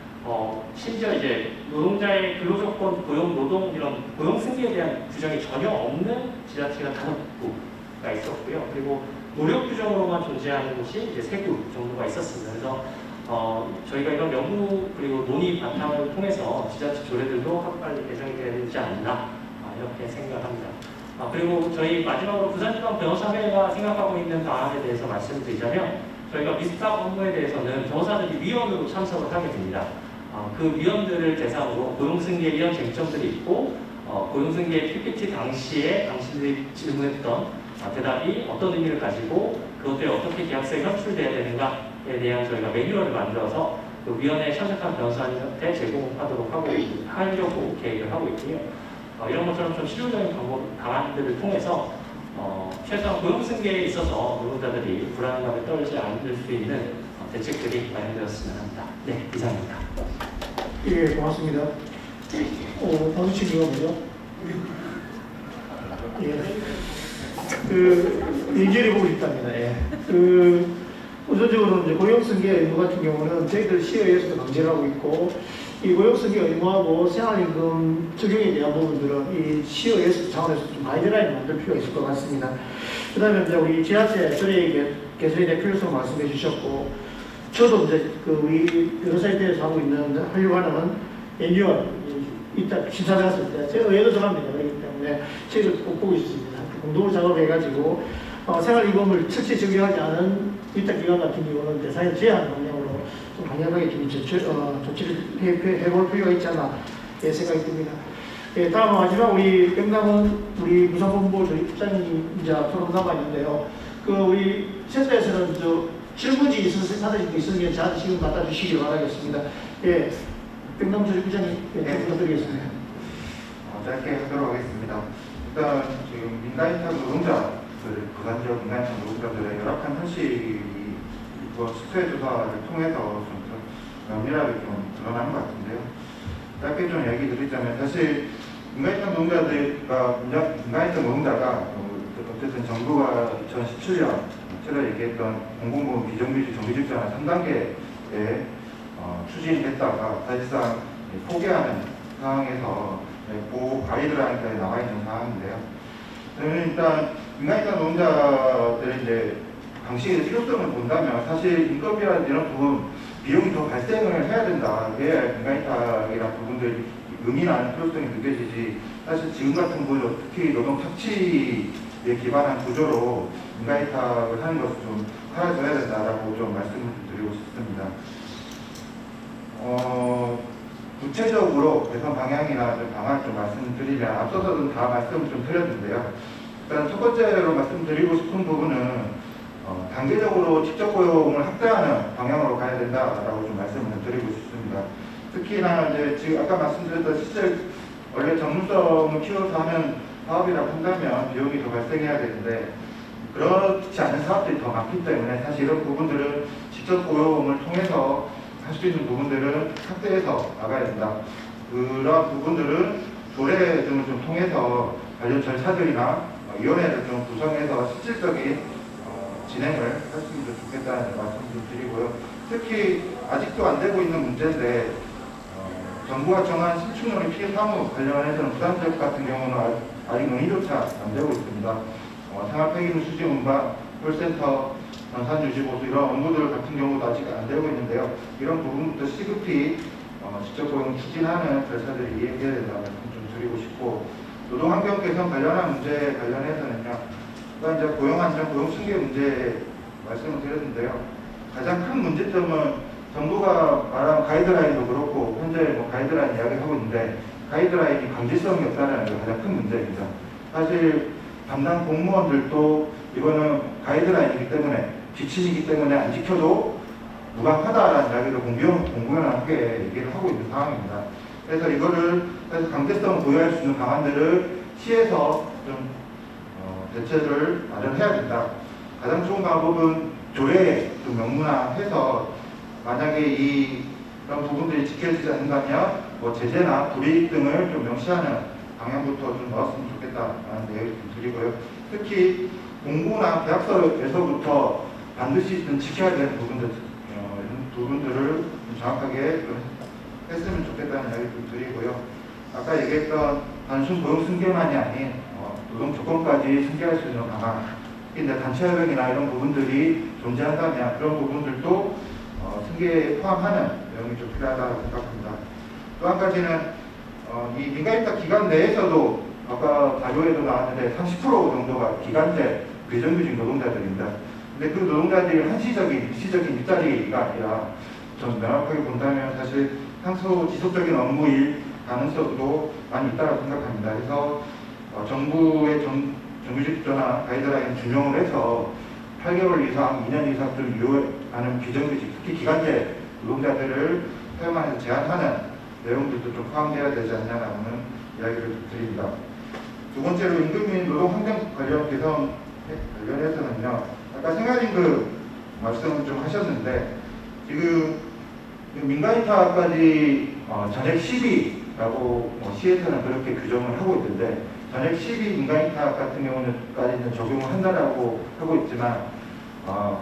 S5: 심지어 이제 노동자의 근로조건, 고용, 노동 이런 고용승계에 대한 규정이 전혀 없는 지자체가 5구가 있었고요. 그리고 노력 규정으로만 존재하는 곳이 이제 3구 정도가 있었습니다. 그래서 저희가 이런 연구 그리고 논의 바탕을 통해서 지자체 조례들도 빨리 개정이 되야 되지 않나 이렇게 생각합니다. 그리고 저희 마지막으로 부산지방 변호사회가 생각하고 있는 방안에 대해서 말씀드리자면 저희가 위수탁 업무에 대해서는 변호사들이 위원으로 참석을 하게 됩니다. 그 위원들을 대상으로 고용승계 이런 쟁점들이 있고 고용승계 PPT 당시에 당신들이 질문했던 대답이 어떤 의미를 가지고 그것들이 어떻게 계약서에 현출돼야 되는가에 대한 저희가 매뉴얼을 만들어서 그 위원회에 참석한 변호사한테 제공하도록 하려고 계획을 하고 있고요. 이런 것처럼 좀 실효적인 방안들을 통해서 최소한 고용승계에 있어서 노동자들이 불안감에 떨지 않을 수 있는 대책들이 마련되었으면 합니다. 네, 이상입니다.
S1: 예, 고맙습니다. 박수치기가 뭐죠? 예. 일절히 보고 싶답니다. 예. 우선적으로 이제 고용승계 의무 같은 경우는 저희들 시의회에서도 강제를 하고 있고, 이 고용승계 의무하고 생활임금 적용에 대한 부분들은 이 시의회에서 차원에서 좀 가이드라인을 만들 필요가 있을 것 같습니다. 그 다음에 이제 우리 지자체 조례 개선에 대한 필요성 말씀해 주셨고, 저도 이제 우리 변호사에 대해서 하고 있는, 하려고 하는 매뉴얼, 이따 심사 들어갔을 때 제가 의회도 들어갑니다. 그렇기 때문에 저희를 꼭 보고 있습니다. 공동으로 작업해가지고 생활임금을 철저히 적용하지 않은 위탁기관 같은 경우는 대상에 제한 방향으로 좀 강력하게 좀 조치를 해볼 필요가 있지 않나 생각이 듭니다. 예, 다음 마지막 우리 병남은 우리 무상본부 조직부장님이자 토론 남아있는데요. 우리 센터에서는 질문지 받으실 거 있으면 저한테 지금 갖다 주시기 바라겠습니다. 예, 병남 조직부장님 부탁드리겠습니다.
S6: 짧게 하도록 하겠습니다. 일단 지금 민간인탁 노동자들, 부산지역 민간인탁 노동자들의 열악한 현실이 이거 수세 조사를 통해서 좀 면밀하게 좀 드러난 것 같은데요. 짧게 좀 얘기 드리자면 사실 민간인탁 노동자가 어쨌든 정부가 2017년 제가 얘기했던 공공부문 비정규직 정규직 전환 3단계에 추진했다가 사실상 포기하는 상황에서 그 가이드라인까지 나와 있는 상황인데요. 저는 일단 민간인탁 노동자들의 이제 방식의 필요성을 본다면 사실 인건비라든지 이런 부분 비용이 더 발생을 해야 된다. 그래야 민간인탁이라는 부분들이 의미나는 필요성이 느껴지지. 사실 지금 같은 구조, 특히 노동 착취에 기반한 구조로 민간인탁을 하는 것을 좀 사라져야 된다라고 좀 말씀을 드리고 싶습니다. 구체적으로 개선 방향이나 좀 방안 좀 말씀드리면 앞서서는 다 말씀을 좀 드렸는데요. 일단 첫 번째로 말씀드리고 싶은 부분은 단계적으로 직접 고용을 확대하는 방향으로 가야 된다라고 좀 말씀을 드리고 싶습니다. 특히나 이제 지금 아까 말씀드렸던 실제 원래 전문성을 키워서 하는 사업이라고 한다면 비용이 더 발생해야 되는데 그렇지 않은 사업들이 더 많기 때문에 사실 이런 부분들은 직접 고용을 통해서 할 수 있는 부분들은 확대해서 나가야 된다. 그런 부분들은 조례 등을 좀 통해서 관련 절차들이나 위원회를 좀 구성해서 실질적인 진행을 했으면 좋겠다는 말씀 좀 드리고요. 특히 아직도 안 되고 있는 문제인데 정부가 정한 신축론의 피해 사무 관련해서는 부산 지역 같은 경우는 아직 논의조차 안 되고 있습니다. 생활폐기물 수지 운반, 콜센터, 전산유지보수 이런 업무들 같은 경우도 아직 안 되고 있는데요. 이런 부분부터 시급히 직접 고용 추진하는 절차들이 이행돼야 된다는 말씀 좀 드리고 싶고 노동환경 개선 관련한 문제 관련해서는요. 그러니까 이제 고용안정, 고용승계 문제 말씀을 드렸는데요. 가장 큰 문제점은 정부가 말한 가이드라인도 그렇고 현재 가이드라인 이야기하고 있는데 가이드라인이 강제성이 없다는 게 가장 큰 문제입니다. 사실 담당 공무원들도 이거는 가이드라인이기 때문에 지침이기 때문에 안 지켜도 무방하다라는 이야기를 공공연하게 얘기를 하고 있는 상황입니다. 그래서 이거를 강제성을 보유할 수 있는 방안들을 시에서 좀 대책을 마련해야 된다. 가장 좋은 방법은 조례에 좀 명문화해서 만약에 이런 부분들이 지켜지지 않는다면 제재나 불이익 등을 좀 명시하는 방향부터 좀 넣었으면 좋겠다라는 내용을 좀 드리고요. 특히 공고나 계약서에서부터 반드시 좀 지켜야 되는 부분들, 이런 부분들을 좀 정확하게 했으면 좋겠다는 이야기 좀 드리고요. 아까 얘기했던 단순 고용 승계만이 아닌 노동 조건까지 승계할 수 있는 방안, 근데 단체 협약이나 이런 부분들이 존재한다면 그런 부분들도 승계에 포함하는 내용이 좀 필요하다고 생각합니다. 또 한 가지는 이 민간인탁 기간 내에서도 아까 자료에도 나왔는데 30% 정도가 기간제 비정규직 노동자들입니다. 근데 그 노동자들이 한시적인, 일시적인 일자리가 아니라 좀 명확하게 본다면 사실 향후 지속적인 업무일 가능성도 많이 있다고 생각합니다. 그래서 정부의 정규직 전환 가이드라인 준용을 해서 8개월 이상, 2년 이상 좀 유효하는 비정규직, 특히 기간제 노동자들을 사용하면서 제한하는 내용들도 좀 포함되어야 되지 않냐라는 이야기를 드립니다. 두 번째로 임금인 노동환경 관련 개선 관련해서는요. 아까 생활임금 말씀을 좀 하셨는데 지금 민간인탁까지 전액 10위라고 시에서는 그렇게 규정을 하고 있는데 전액 10위 민간인탁 같은 경우는까지는 적용을 한다라고 하고 있지만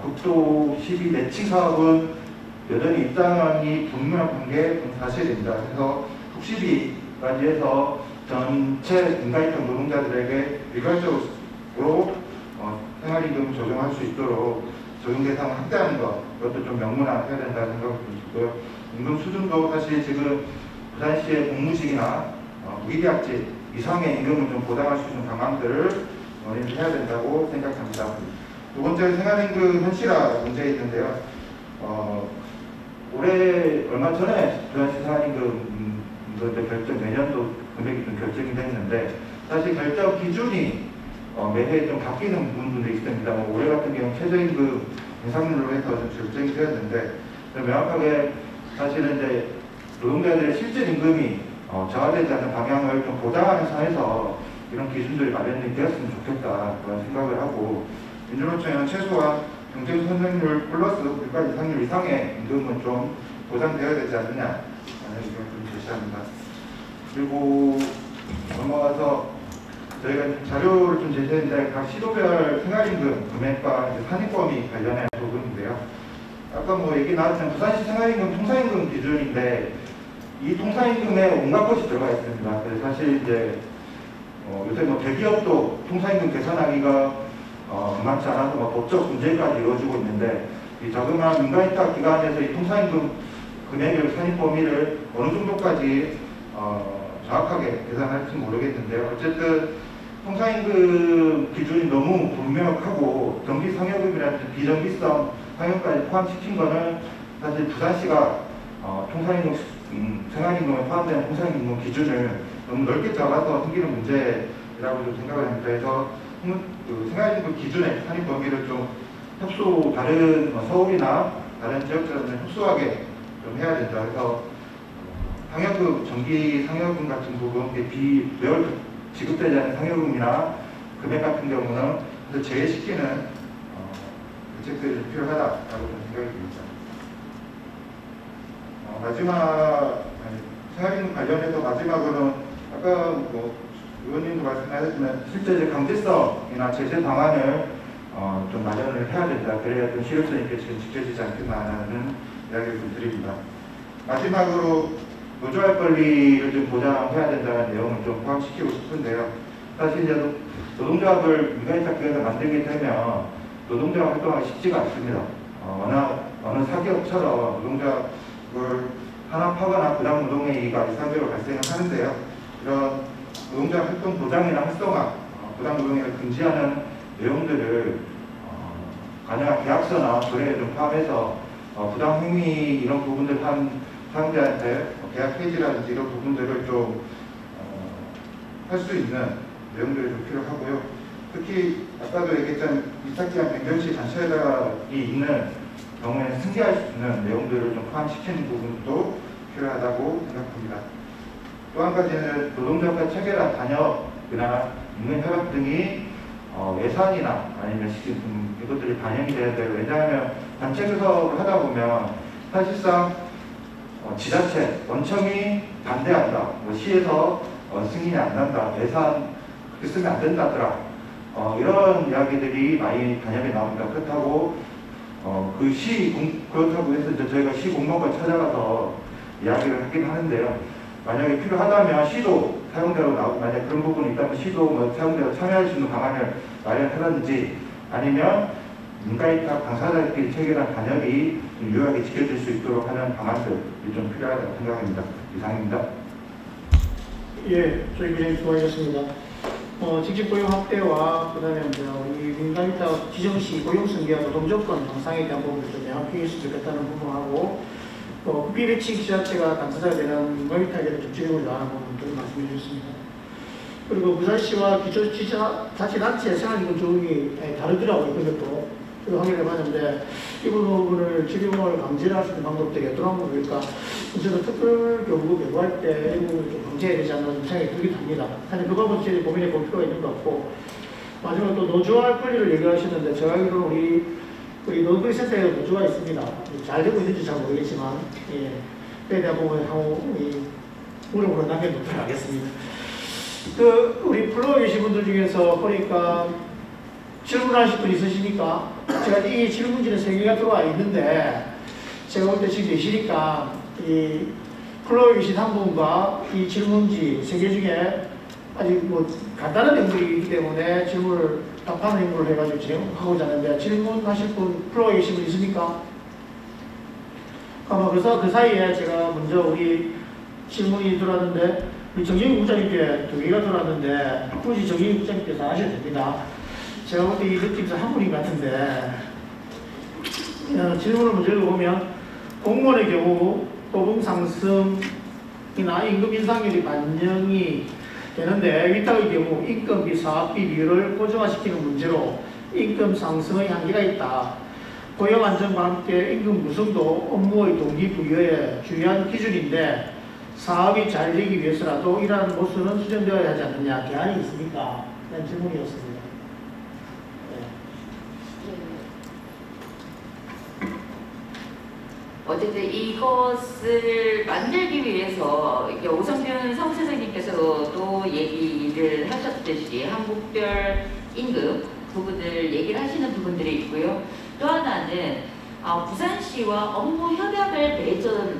S6: 국도 10위 매칭 사업은 여전히 입장이 분명한 게 사실입니다. 그래서 국시비까지 해서 전체 민간인탁 노동자들에게 일괄적으로 생활임금 적용할 수 있도록 적용 대상을 확대하는 것, 그것도 좀 명문화해야 된다는 생각이 들고요. 임금 수준도 사실 지금 부산시의 공무직이나 무기계약직 이상의 임금을 좀 보장할 수 있는 방안들을 논의를 해야 된다고 생각합니다. 두 번째, 생활임금 현실화 문제 있는데요. 올해 얼마 전에 부산시 생활임금 결정 내년도 금액이 좀 결정이 됐는데 사실 결정 기준이 매해 좀 바뀌는 부분도 있습니다. 올해 같은 경우 최저임금 인상률로 해서 좀 결정이 되었는데 명확하게 사실은 이제 노동자들의 실질 임금이 저하되지 않는 방향을 좀 보장하는 선에서 이런 기준들이 마련이 되었으면 좋겠다 그런 생각을 하고 민주노총에는 최소한 경쟁 선생률 플러스 물가 이상률 이상의 임금은 좀 보장되어야 되지 않느냐 라는 의견을 좀 제시합니다. 그리고 넘어가서 저희가 자료를 좀 제시했는데 각 시도별 생활임금 금액과 이제 산입범위 관련한 부분인데요. 아까 뭐 얘기 나왔지만 부산시 생활임금 통상임금 기준인데 이 통상임금에 온갖 것이 들어가 있습니다. 그래서 사실 이제 요새 뭐 대기업도 통상임금 계산하기가 만만치 않아서 뭐 법적 문제까지 이루어지고 있는데 이 자그마한 민간위탁 기관에서 이 통상임금 금액을 산입 범위를 어느 정도까지 정확하게 계산할지 모르겠는데요. 어쨌든 통상임금 기준이 너무 불명확하고 정기상여금이라는 비정기성 상여금까지 포함시킨 거는 사실 부산시가 통상임금 생활임금에 포함되는 통상임금 기준을 너무 넓게 잡아서 생기는 문제라고 좀 생각을 합니다. 그래서 그 생활임금 기준의 산입 범위를 좀 다른 서울이나 다른 지역들은 협소하게 좀 해야 된다. 그래서 상여금, 정기 상여금 같은 부분, 매월 지급되지 않는 상여금이나 금액 같은 경우는 제외시키는 대책들이 좀 필요하다라고 좀 생각이 듭니다. 생활임금 관련해서 마지막으로는 아까 뭐 의원님도 말씀하셨지만 실제 이제 강제성이나 제재 방안을 좀 마련을 해야 된다. 그래야 좀 실효성 있게 지켜지지 않겠나라는 이야기를 좀 드립니다. 마지막으로 노조할 권리를 좀 보장해야 된다는 내용을 좀 포함시키고 싶은데요. 사실 이제 노동조합을 민간위탁기관에서 만들게 되면 노동조합 활동하기 쉽지가 않습니다. 어느 사기업처럼 노동조합을 탄압하거나 부당노동행위가 일상적으로 발생을 하는데요. 이런 노동자 활동 보장이나 활성화, 부당노동행위를 금지하는 내용들을 관여한 계약서나 조례에 좀 포함해서 부당행위 이런 부분들 한 사용자한테 계약 폐지라든지 이런 부분들을 좀 할 수 있는 내용들이 좀 필요하고요. 특히 아까도 얘기했던 위탁기관 변경시 단체장이 있는 경우에 승계할 수 있는 내용들을 좀 포함시키는 부분도 필요하다고 생각합니다. 또 한 가지는 노동조합과 체결한 단협이나 인근협약 등이 예산이나 아니면 이것들이 반영이 돼야 돼요. 왜냐하면 단체 교섭을 하다 보면 사실상 지자체, 원청이 반대한다. 뭐 시에서 승인이 안 난다. 예산 그렇게 쓰면 안 된다더라. 이런 이야기들이 많이 단협에 나옵니다. 그렇다고 그렇다고 해서 이제 저희가 시 공무원과 찾아가서 이야기를 하긴 하는데요. 만약에 필요하다면 시도 사용자로 나오고 만약 그런 부분이 있다면 시도 뭐 사용자가 참여할 수 있는 방안을 마련하든지 아니면 민간위탁 당사자들끼리 체결한 단협이 유효하게 지켜질 수 있도록 하는 방안들이 좀 필요하다고 생각합니다. 이상입니다.
S1: 예, 저희 기자님 수고하셨습니다. 직접 고용 확대와 그다음에 이 민간위탁 지정시 고용승계와 노동조건 정상에 대한 부분을 좀 명확히 했으면 좋겠다는 부분하고 비배칭 지자체가 당사자가 되는 민간위탁에 정치적으로 나가는 부분들을 말씀해 주셨습니다. 그리고 부산시와 기초자치단체 생활임금 적용이 다르더라고요. 그것도 확인해 봤는데 이 부분을 적용을 강제를 할 수 있는 방법들이 어떤 방법일까? 저도 특별 교부 교부할 때 이 부분을 좀 강제해야 되지 않나 좀 생각이 들긴 합니다. 사실 그 부분 저희 고민해 볼 필요가 있는 것 같고 마지막으로 또 노조할 권리를 얘기하시는데 제가 알기로는 우리 노동센터에 노조가 있습니다. 잘 되고 있는지 잘 모르겠지만 그에 대한 부분을 물어보러 남겨놓도록 하겠습니다. 우리 플로어 계신 분들 중에서 보니까 질문하실 분 있으시니까 제가 이 질문지는 3개가 들어와 있는데 제가 볼 때 지금 계시니까 이 플로어에 계신 한 분과 이 질문지 3개 중에 아직 뭐 간단한 내용들이기 때문에 질문을 답하는 행동을 해가지고 진행하고자 하는데 질문하실 분 플로어에 계신 분 있습니까? 그래서 그 사이에 제가 먼저 우리 질문이 들어왔는데 우리 정진국 국장님께 두 개가 들어왔는데 굳이 정진국 국장님께서 하셔야 됩니다. 제가 볼 때 이 느낌에서 한 분인 것 같은데 질문을 먼저 읽어보면 공무원의 경우 고봉 상승이나 임금 인상률이 반영이 되는데 위탁의 경우 인건비, 사업비 비율을 고정화시키는 문제로 임금 상승의 한계가 있다. 고용 안정과 함께 임금 구성도 업무의 동기부여에 중요한 기준인데 사업이 잘 되기 위해서라도 이러한 보수는 수정되어야 하지 않느냐. 개안이 있습니까? 그런 질문이었습니다.
S7: 어쨌든 이것을 만들기 위해서 오성균 사무처장님께서도 얘기를 하셨듯이 한국별 임금 부분을 얘기를 하시는 부분들이 있고요. 또 하나는 부산시와 업무 협약을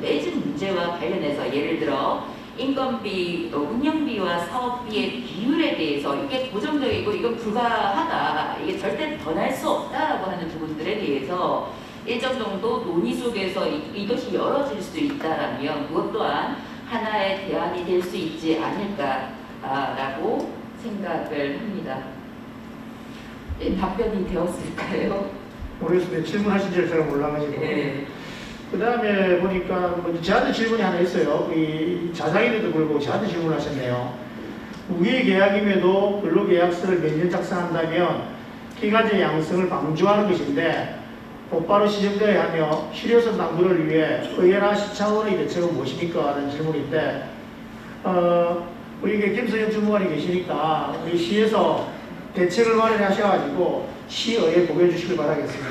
S7: 맺은 문제와 관련해서 예를 들어 인건비, 운영비와 사업비의 비율에 대해서 이게 고정적이고 이건 불가하다, 이게 절대 변할 수 없다라고 하는 부분들에 대해서 일정 정도 논의 속에서 이것이 열어질 수 있다라면 그것 또한 하나의 대안이 될 수 있지 않을까라고 생각을 합니다. 예, 답변이 되었을까요?
S1: 모르겠습니다. 질문하신지를 잘 몰라가지고.
S7: 네.
S1: 그 다음에 보니까 저한테 질문이 하나 있어요. 이 자장인데도 불구하고 저한테 질문을 하셨네요. 무기계약임에도 근로계약서를 매년 작성한다면 기간제 양성을 방조하는 것인데 곧바로 시정되어야 하며 실효성 당부를 위해 의회나 시차원의 대책은 무엇입니까? 하는 질문인데 우리 김성현 주무관이 계시니까 우리 시에서 대책을 마련하셔가지고 시의회에 보고해 주시길 바라겠습니다.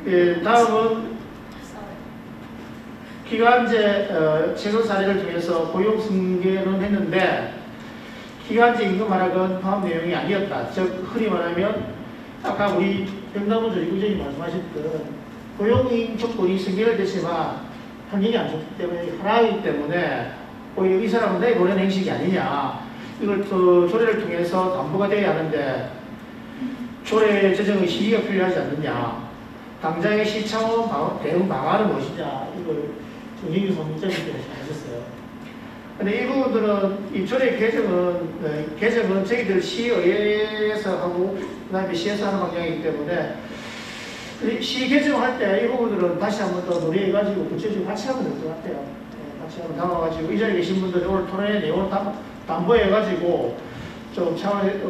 S1: 예, 다음은 기간제 최근 사례를 통해서 고용 승계는 했는데 기간제 임금 하락은 포함 내용이 아니었다. 즉 흔히 말하면 아까 우리 백남훈 조직부장이 말씀하셨던 고용 조건이 승계를 됐지만 환경이 안 좋기 때문에 하락이기 때문에 오히려 이 사람은 내 보낸 행식이 아니냐. 이걸 또 조례를 통해서 담보가 돼야 하는데 조례 제정의 시기가 필요하지 않느냐. 당장의 시차원 대응 방안은 무엇이냐. 이걸 정진규 사무장님께서 하셨어요. 근데 이 부분들은 이 조례 개정은 저희들 시의회에서 하고 그 다음에 시에서 하는 방향이기 때문에 시 개정할 때 이 부분들은 다시 한번 더 논의해가지고 구체적으로 같이 하면 될 것 같아요. 네, 같이 한번 담아가지고 이 자리에 계신 분들 오늘 토론의 내용을 담보해가지고 좀 차원의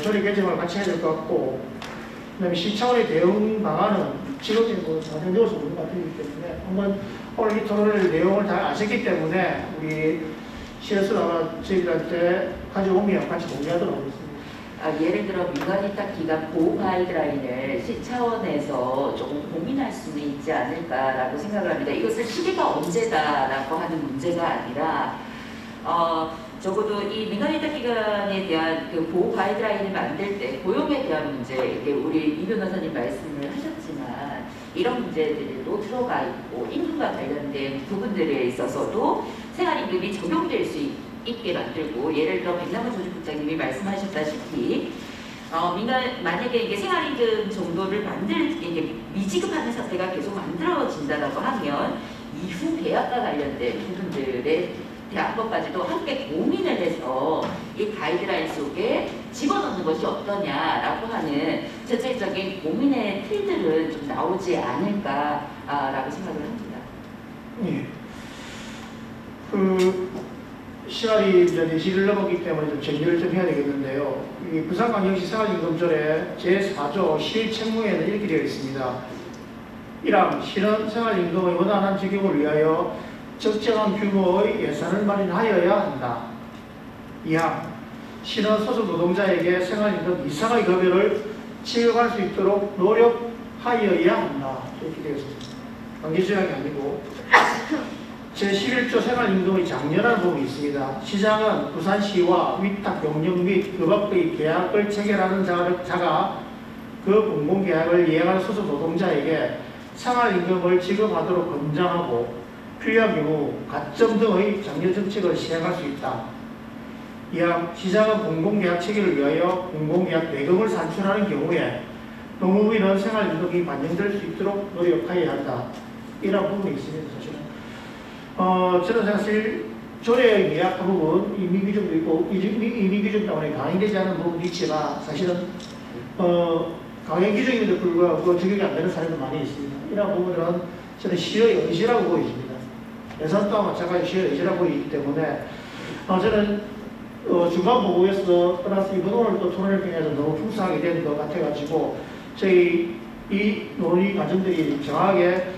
S1: 조례 개정을 같이 해야 될 것 같고 그 다음에 시 차원의 대응 방안은 지금 뭐 완성되어서 오는 것 같기 때문에 한번 오늘 이 토론의 내용을 다 아셨기 때문에 우리 시에서 아마 저희들한테 가져오면 같이 공유하도록 하겠습니다.
S7: 예를 들어 민간위탁기관 보호 가이드라인을 시 차원에서 조금 고민할 수는 있지 않을까라고 생각을 합니다. 이것을 시기가 언제다라고 하는 문제가 아니라 적어도 이 민간위탁기관에 대한 그 보호 가이드라인을 만들 때 고용에 대한 문제, 이게 우리 이 변호사님 말씀을 하셨지만 이런 문제들도 들어가 있고 임금과 관련된 부분들에 있어서도 생활임금이 적용될 수 있게 만들고, 예를 들어 백남훈 조직국장님이 말씀하셨다시피 만약에 이게 생활임금 정도를 이게 미지급하는 사태가 계속 만들어진다고 하면 이후 계약과 관련된 부분들에 대한 것까지도 함께 고민을 해서 이 가이드라인 속에 집어넣는 것이 어떠냐라고 하는 전체적인 고민의 틀들은 좀 나오지 않을까라고 생각을 합니다.
S1: 예. 시간이 이제 4시를 넘었기 때문에 좀 정리를 좀 해야 되겠는데요. 이 부산광역시 생활임금조례 제4조 시책무에는 이렇게 되어 있습니다. 1항 시는 생활임금의 원활한 적용을 위하여 적정한 규모의 예산을 마련하여야 한다. 2항 시는 소속 노동자에게 생활임금 이상의 급여를 지급할 수 있도록 노력하여야 한다. 이렇게 되어 있습니다. 관계조약이 아니고 제11조 생활임금의 장려라는 부분이 있습니다. 시장은 부산시와 위탁 용역 및 그 밖의 계약을 체결하는 자가 그 공공계약을 이행하는 소속 노동자에게 생활임금을 지급하도록 권장하고 필요한 경우 가점 등의 장려 정책을 시행할 수 있다. 이항 시장은 공공계약 체결을 위하여 공공계약 대금을 산출하는 경우에 농무비는 생활임금이 반영될 수 있도록 노력하여야 한다. 이런 부분이 있습니다. 사실은. 저는 사실 조례 예약 부분 임의규정도 있고 임의규정 때문에 강행되지 않은 부분도 있지만 사실은 강행 규정임에도 불구하고 적용이 안 되는 사례도 많이 있습니다. 이런 부분들은 저는 시의 의지라고 보여집니다. 예산 또한 마찬가지 시의 의지라고 보이기 때문에 저는 중간 보고에서 떠나서 이번 오늘 또 토론을 통해서 너무 풍성하게 된 것 같아가지고 저희 이 논의 과정들이 정확하게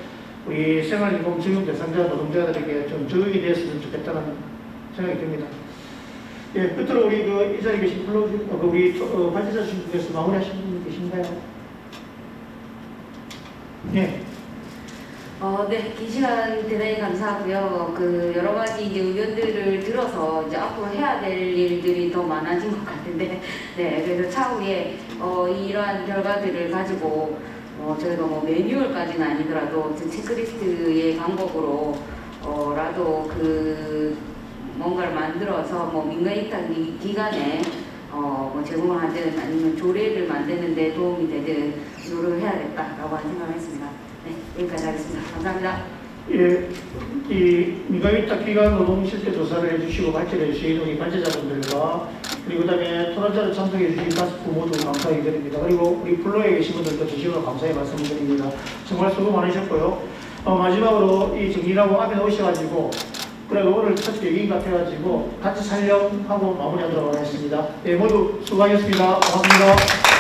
S1: 우리 생활인권 적용 대상자 노동자들에게 좀 적용이 됐으면 좋겠다는 생각이 듭니다. 예, 끝으로 우리 이 자리에 계신 우리 발제자 중에서 마무리하신 분 계신가요? 예.
S8: 네, 긴 시간 대단히 감사하고요. 여러 가지 이제 의견들을 들어서 이제 앞으로 해야 될 일들이 더 많아진 것 같은데, 네, 그래서 차후에 이러한 결과들을 가지고 저희가 뭐 매뉴얼까지는 아니더라도 체크리스트의 방법으로 라도 뭔가를 만들어서 뭐 민간위탁 기간에 뭐 제공을 하든 아니면 조례를 만드는 데 도움이 되든 노력을 해야겠다라고 하는 생각을 했습니다. 네, 여기까지 하겠습니다. 감사합니다.
S1: 예, 이 민간위탁 기간 노동 실태 조사를 해주시고 발제해 주신 우리 발제자분들과 그리고 그다음에 토론자를 참석해 주신 다섯 분 모두 감사히 드립니다. 그리고 우리 플로에 계신 분들도 진심으로 감사의 말씀드립니다. 정말 수고 많으셨고요. 마지막으로 이 정리라고 앞에 오셔가지고 그리고 오늘 첫 얘기인 것 같아가지고 같이 촬영하고 마무리하도록 하겠습니다. 네, 모두 수고하셨습니다. 고맙습니다.